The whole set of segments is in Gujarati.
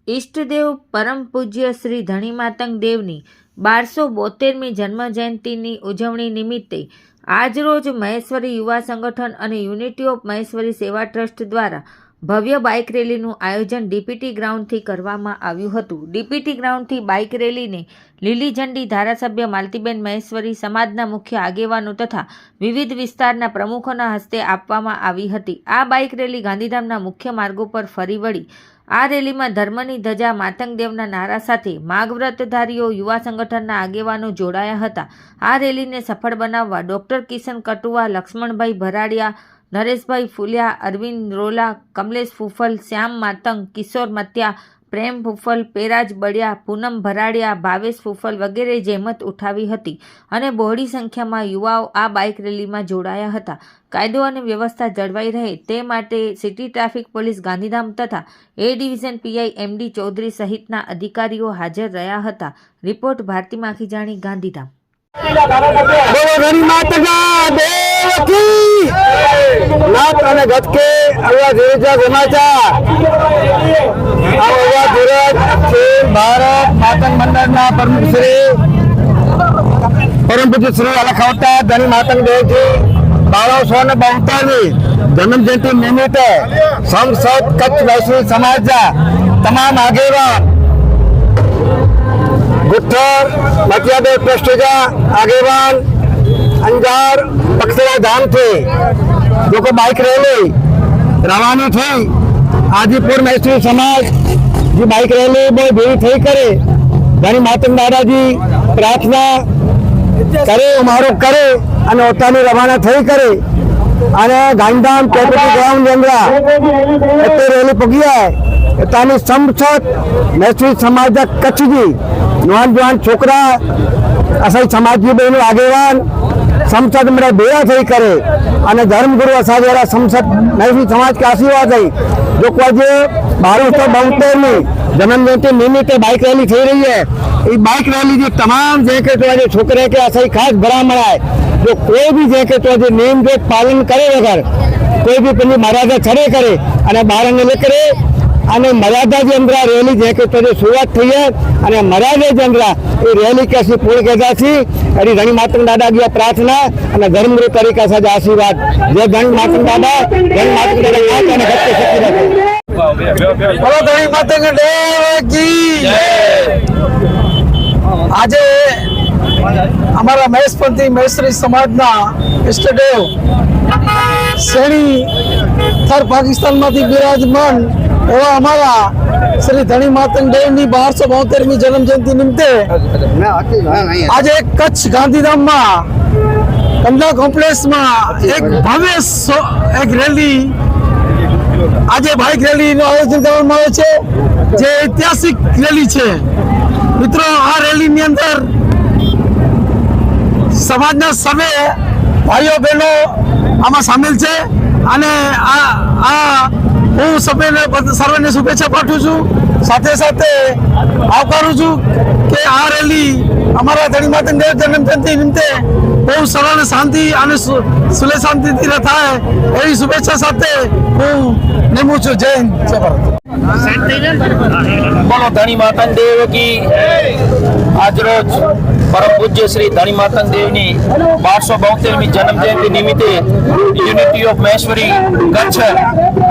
ઈષ્ટદેવ પરમ પૂજ્ય શ્રી ધણી માતંગ દેવની 1272મી જન્મજયંતિની ઉજવણી નિમિત્તે આજરોજ મહેશ્વરી યુવા સંગઠન અને યુનિટી ઓફ મહેશ્વરી સેવા ટ્રસ્ટ દ્વારા ભવ્ય બાઇક રેલીનું આયોજન ડીપીટી ગ્રાઉન્ડથી કરવામાં આવ્યું હતું. ડીપીટી ગ્રાઉન્ડથી બાઇક રેલીને લીલી ઝંડી ધારાસભ્ય માલતીબેન મહેશ્વરી, સમાજના મુખ્ય આગેવાનો તથા વિવિધ વિસ્તારના પ્રમુખોના હસ્તે આપવામાં આવી હતી. આ બાઇક રેલી ગાંધીધામના મુખ્ય માર્ગો પર ફરી વળી. આ રેલીમાં ધર્મની ધજા માતંગ દેવના નારા સાથે માગવ્રતધારીઓ, યુવા સંગઠનના આગેવાનો જોડાયા હતા. આ રેલીને સફળ બનાવવા ડોક્ટર કિશન કટુઆ, લક્ષ્મણભાઈ ભરાડિયા, નરેશભાઈ ફુલિયા, અરવિંદ રોલા, કમલેશ ફૂફલ, શ્યામ માતંગ, કિશોર મત્યા, પ્રેમ ફૂફલ, પેરાજ બળિયા, પૂનમ ભરાડિયા, ભાવેશ ફૂફલ વગેરે જહેમત ઉઠાવી હતી અને બહોળી સંખ્યામાં યુવાઓ આ બાઇક રેલીમાં જોડાયા હતા. કાયદો અને વ્યવસ્થા જળવાઈ રહે તે માટે સિટી ટ્રાફિક પોલીસ ગાંધીધામ તથા A division PI MD Chaudhary સહિતના અધિકારીઓ હાજર રહ્યા હતા. રિપોર્ટ ભારતી માખીજાણી, ગાંધીધામ. ભારત માતંગ મંડળના પ્રમુખ શ્રી પરમ પૂજ્ય શ્રી અલખાવતા ધણી માતંગ દેવજી 1272ની જન્મજયંતિ નિમિત્તે સંસદ કચ્છ વૈશ્વિક સમાજના તમામ આગેવાન, ગુઠ્ઠર મતિયાદેવ ટ્રસ્ટીના આગેવાન, અંજાર પક્ષના ધામથી લોકો બાઇક રેલી રવાની થઈ. આદિપુર મૈસૂર સમાજ જે બાઇક રેલી બહુ ભીડ થઈ કરે, ધણી માતંગ દાદાજી પ્રાર્થના કરે, ઉમારો કરે અને પોતાની રવાના થઈ કરે અને ગાંધીધામ કેપિટલ ગ્રાઉન્ડ અંદર એટલે રેલી પગ્યા તાની સંસદ મૈસૂર સમાજના કચ્છજી નોજવાન છોકરા અસાઈ સમાજની બહેનો આગેવાન સંસદ મેળા ભેગા થઈ કરે અને ધર્મગુરુ અસાજવાળા સંસદ મૈસૂર સમાજ કે આશીર્વાદ થઈ जो आज 1272ની जन्मजयंती निमित्ते बाइक रैली थी रही है. ये बाइक रैली जो तमाम जैके तो आज छोकरे के असही खास भरामण है. जो कोई भी जैके तो आज नियम के पालन करे वगैर कोई भी अपनी मर्यादा छड़े करे और बाहर ने करे અને મર્યાદા અંદર રેલી જે કે તો શરૂઆત થઈ છે અને મર્યાદા અંદર એ રેલી કેસી પૂર્ણ કર્યા છે. એની ધણી માતંગ દાદા की પ્રાર્થના અને ધર્મગુરુ તરીકે સાથે આશીર્વાદ. જય ધણી માતંગ દાદા, ધણી માતંગ દાદા અને ભક્તિ શક્તિ રાખે. બોલો ધણી માતંગ દેવ કી જય. આજે અમારા મહેશપંથી મહેશ્વરી સમાજના ઈષ્ટદેવ શ્રેણી થર પાકિસ્તાનમાંથી બિરાજમાન એવા અમારા શ્રી ધણી માતંગ દેવની 1272મી જન્મજયંતિ નિમિત્તે આજે કચ્છ ગાંધીધામમાં કંડલા કોમ્પ્લેક્સમાં એક ભવ્ય એક રેલી, આજે બાઇક રેલીનું આયોજન કરવામાં આવે છે, જે ઐતિહાસિક રેલી છે. મિત્રો, આ રેલીની અંદર સમાજના સર્વે ભાઈઓ બહેનો આમાં સામેલ છે અને હું સર્વેને શુભેચ્છા પાઠવું છું. સાથે સાથે આવકારું છું કે આ રેલી અમારા ધણી માતંગ દેવ જન્મજયંતિ નિમિત્તે બહુ સરળ અને શાંતિ અને સુલે શાંતિથી થાય એવી શુભેચ્છા સાથે હું નિમું છું. જય હિન્દ, જય ભારત. બોલો ધણી માતંગ દેવ કી. આજરોજ પરમ પૂજ્ય શ્રી ધણી માતંગ દેવની 1272મી જન્મજયંતિ નિમિત્તે યુનિટી ઓફ મહેશ્વરી કચ્છ,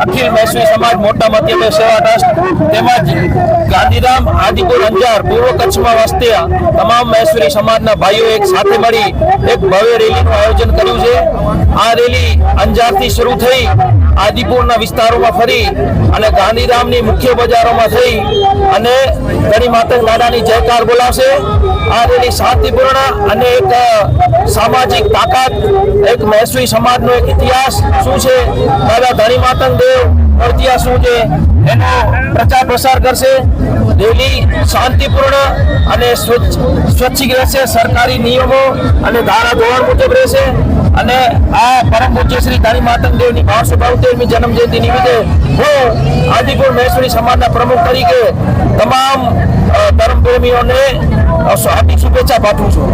અખિલ મહેશ્વરી સમાજ મોટા મધ્યદેવ સેવા ટ્રસ્ટ તેમજ ગાંધીધામ, આદિપુર, અંજાર, પૂર્વ કચ્છમાં વસતા તમામ મહેશ્વરી સમાજના ભાઈઓ એક સાથે મળી એક ભવ્ય રેલીનું આયોજન કર્યું છે. આ રેલી અંજારથી શરૂ થઈ આદિપુરના વિસ્તારોમાં ફરી અને ગાંધીધામની મુખ્ય બજારોમાં થઈ અને ધણી માતંગ દાદાની જયકાર બોલાવશે. આ રેલી શાંતિપૂર્ણ અને એક સામાજિક તાકાત, એક મહેશ્વરી સમાજનો એક ઇતિહાસ શું છે, દાદા ધણી માતંગ દેવ ઇતિહાસ શું છે એનો પ્રચાર પ્રસાર કરશે. રેલી શાંતિપૂર્ણ અને સ્વચ્છિક રહેશે, સરકારી નિયમો અને ધારા ધોરણ મુજબ રહેશે અને આ પરમ પૂજ્ય શ્રી ધણી માતંગ દેવની 1272મી જન્મજયંતિ નિમિત્તે હું આદિપુર મહેશ્વરી સમાજના પ્રમુખ તરીકે તમામ ધર્મપ્રેમીઓને હાર્દિક શુભેચ્છા પાઠવું છું.